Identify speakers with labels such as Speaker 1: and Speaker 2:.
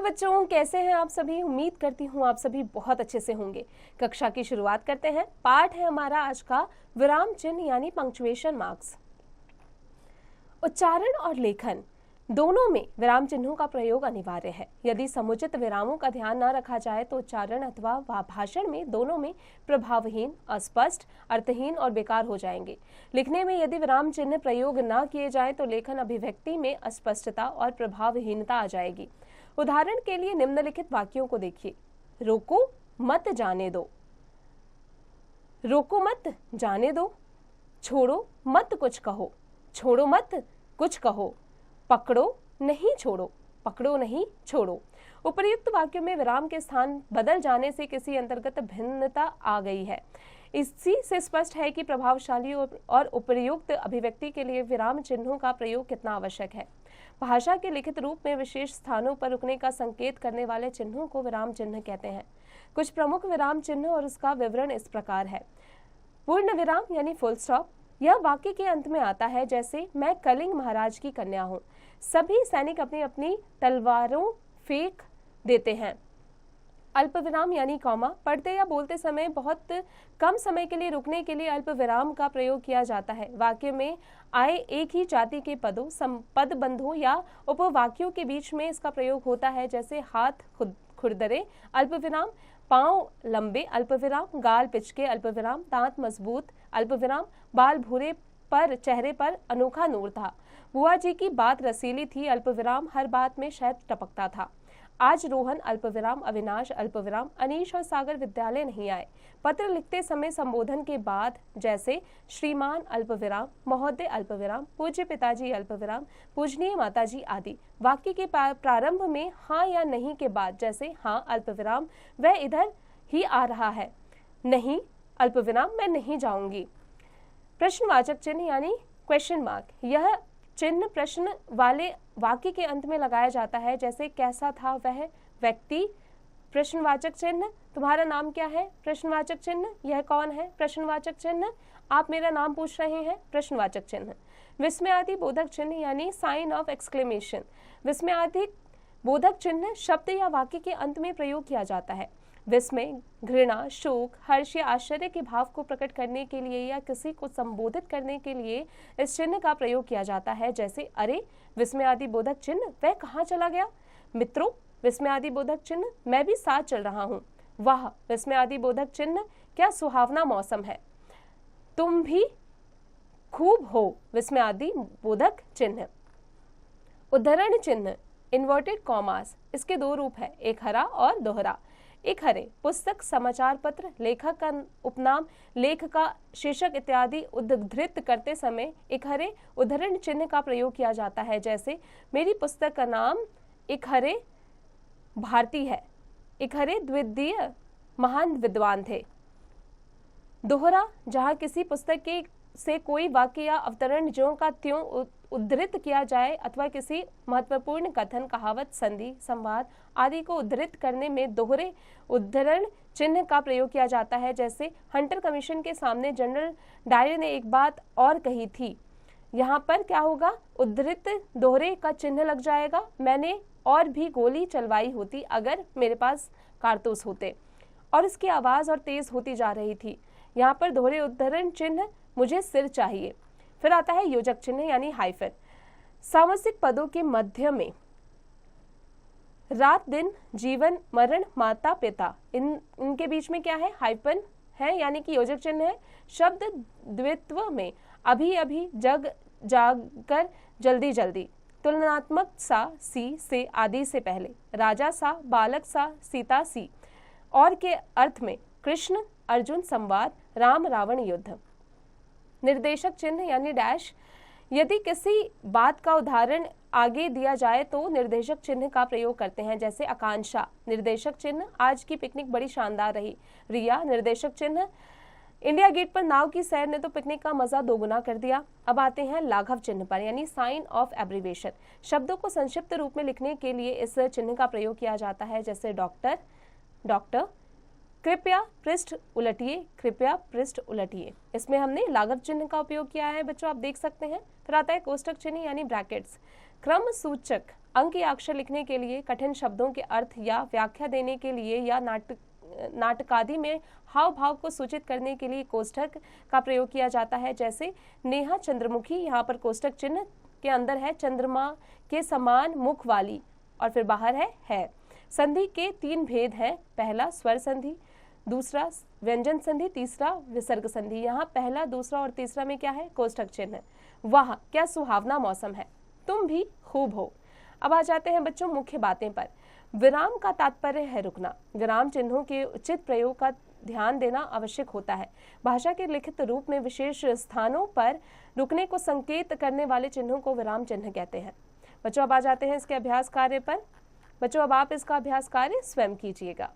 Speaker 1: बच्चों, कैसे हैं आप सभी। उम्मीद करती हूँ आप सभी बहुत अच्छे से होंगे। कक्षा की शुरुआत करते हैं। पाठ है हमारा आज का विराम चिन्ह यानी पंक्चुएशन मार्क्स। उच्चारण और लेखन दोनों में विराम चिन्हों का प्रयोग अनिवार्य है। यदि समुचित विरामों का ध्यान न रखा जाए तो उच्चारण अथवा भाषण में दोनों में प्रभावहीन, अस्पष्ट, अर्थहीन और बेकार हो जाएंगे। लिखने में यदि विराम चिन्ह प्रयोग न किए जाए तो लेखन अभिव्यक्ति में अस्पष्टता और प्रभावहीनता आ जाएगी। उदाहरण के लिए निम्नलिखित वाक्यों को देखिए। रोको मत जाने दो, रोको मत जाने दो। छोड़ो मत कुछ कहो, छोड़ो मत कुछ कहो। पकड़ो नहीं छोड़ो, पकड़ो नहीं छोड़ो। उपर्युक्त वाक्यों में विराम के स्थान बदल जाने से किसी अंतर्गत भिन्नता आ गई है। इसी से स्पष्ट है कि प्रभावशाली और उपर्युक्त अभिव्यक्ति के लिए विराम चिन्हों का प्रयोग कितना आवश्यक है। भाषा के लिखित रूप में विशेष स्थानों पर रुकने का संकेत करने वाले चिन्हों को विराम चिन्ह कहते हैं। कुछ प्रमुख विराम चिन्ह और उसका विवरण इस प्रकार है। पूर्ण विराम यानी फुल स्टॉप, यह वाक्य के अंत में आता है, जैसे मैं कलिंग महाराज की कन्या हूँ। सभी सैनिक अपनी अपनी तलवारों फेंक देते हैं। अल्प विराम यानी कॉमा, पढ़ते या बोलते समय बहुत कम समय के लिए रुकने के लिए अल्प विराम का प्रयोग किया जाता है। वाक्य में आए एक ही जाति के पदों, संपद बंधों या उपवाक्यों के बीच में इसका प्रयोग होता है, जैसे हाथ खुरदरे अल्प विराम, पांव लंबे अल्प विराम, गाल पिचके अल्प विराम, दांत मजबूत अल्प विराम, बाल भूरे पर चेहरे पर अनोखा नूर था। बुआ जी की बात रसीली थी अल्प विराम, हर बात में शहद टपकता था। आज रोहन अल्प विराम, अविनाश अल्प विराम, अनीश और सागर विद्यालय नहीं आए। पत्र लिखते समय संबोधन के बाद जैसे श्रीमान अल्प विराम, महोदय अल्प विराम, पूज्य पिताजी अल्प विराम, पूजनीय माताजी आदि। वाक्य के प्रारंभ में हाँ या नहीं के बाद जैसे हाँ अल्प विराम, वह इधर ही आ रहा है, नहीं अल्प विराम, मैं नहीं जाऊंगी। प्रश्नवाचक चिन्ह यानी क्वेश्चन मार्क, यह चिन्ह प्रश्न वाले वाक्य के अंत में लगाया जाता है, जैसे कैसा था वह व्यक्ति, प्रश्नवाचक चिन्ह, तुम्हारा नाम क्या है, प्रश्नवाचक चिन्ह, यह कौन है, प्रश्नवाचक चिन्ह, आप मेरा नाम पूछ रहे हैं, प्रश्नवाचक चिन्ह। विस्मयादि बोधक चिन्ह यानी साइन ऑफ एक्सक्लेमेशन, विस्मयादि बोधक चिन्ह शब्द या वाक्य के अंत में प्रयोग किया जाता है। विस्मय, घृणा, शोक, हर्ष या आश्चर्य के भाव को प्रकट करने के लिए या किसी को संबोधित करने के लिए इस चिन्ह का प्रयोग किया जाता है, जैसे अरे विस्मयादि बोधक चिन्ह, वह कहाँ चला गया। मित्रों विस्मयादि बोधक चिन्ह, मैं भी साथ चल रहा हूँ। वाह विस्मयादि बोधक चिन्ह, क्या सुहावना मौसम है। तुम भी खूब हो, विस्मयादि बोधक चिन्ह। उद्धरण चिन्ह इन्वर्टेड कॉमास, इसके दो रूप है, एक हरा और दोहरा। एक हरे पुस्तक, समाचार पत्र, लेखक का उपनाम, लेख का शीर्षक इत्यादि उद्धृत करते समय एक हरे उद्धरण चिन्ह का प्रयोग किया जाता है, जैसे मेरी पुस्तक का नाम एक हरे भारती है। एक हरे द्वितीय महान विद्वान थे। दोहरा, जहाँ किसी पुस्तक के से कोई वाक्य या अवतरण ज्यों का त्यों उद्धृत किया जाए अथवा किसी महत्वपूर्ण कथन, कहावत, संधि, संवाद आदि को उद्धृत करने में दोहरे उद्धरण चिन्ह का प्रयोग किया जाता है, जैसे हंटर कमीशन के सामने जनरल डायर ने एक बात और कही थी। यहाँ पर क्या होगा, उद्धृत दोहरे का चिन्ह लग जाएगा। मैंने और भी गोली चलवाई होती अगर मेरे पास कारतूस होते, और इसकी आवाज और तेज होती जा रही थी। यहाँ पर दोहरे उद्धरण चिन्ह, मुझे सिर चाहिए। फिर आता है योजक चिन्ह यानी हाइफन, सामसिक पदों के मध्य में रात दिन, जीवन मरण, माता पिता, इनके बीच में क्या है, हाइफन है, यानी कि योजक चिन्ह है। शब्द द्वित्व में अभी अभी, जग जागकर, जल्दी जल्दी, तुलनात्मक सा, सी से, आदि से पहले, राजा सा, बालक सा, सीता सी, और के अर्थ में कृष्ण अर्जुन संवाद, राम रावण युद्ध। निर्देशक चिन्ह यानी डैश, यदि किसी बात का उदाहरण आगे दिया जाए तो निर्देशक चिन्ह का प्रयोग करते हैं, जैसे आकांक्षा निर्देशक चिन्ह, आज की पिकनिक बड़ी शानदार रही। रिया निर्देशक चिन्ह, इंडिया गेट पर नाव की सैर ने तो पिकनिक का मजा दोगुना कर दिया। अब आते हैं लाघव चिन्ह पर यानी साइन ऑफ एब्रीविएशन, शब्दों को संक्षिप्त रूप में लिखने के लिए इस चिन्ह का प्रयोग किया जाता है, जैसे डॉक्टर, डॉक्टर, कृपया पृष्ठ उलटिए, कृपया पृष्ठ उलटिए। इसमें हमने लाघव चिन्ह का उपयोग किया है बच्चों, आप देख सकते हैं। फिर आता है कोष्टक चिन्ह यानी ब्रैकेट्स, क्रम सूचक अंक या अक्षर लिखने के लिए, कठिन शब्दों के अर्थ या व्याख्या देने के लिए या नाटकादि में हाव भाव को सूचित करने के लिए कोष्ठक का प्रयोग किया जाता है। जैसे नेहा चंद्रमुखी, यहाँ पर कोष्ठक चिन्ह के अंदर है चंद्रमा के समान मुख वाली और फिर बाहर है। संधि के 3 भेद हैं, पहला स्वर संधि, दूसरा व्यंजन संधि, तीसरा विसर्ग संधि। यहाँ पहला, दूसरा और तीसरा में क्या है? कोष्ठक चिन्ह। वाह क्या सुहावना मौसम है, तुम भी खूब हो। अब आ जाते हैं बच्चों मुख्य बातें पर। विराम का तात्पर्य है रुकना। विराम चिन्हों के उचित प्रयोग का ध्यान देना आवश्यक होता है। भाषा के लिखित रूप में विशेष स्थानों पर रुकने को संकेत करने वाले चिन्हों को विराम चिन्ह कहते हैं। बच्चों अब आ जाते हैं इसके अभ्यास कार्य पर। बच्चों अब आप इसका अभ्यास कार्य स्वयं कीजिएगा।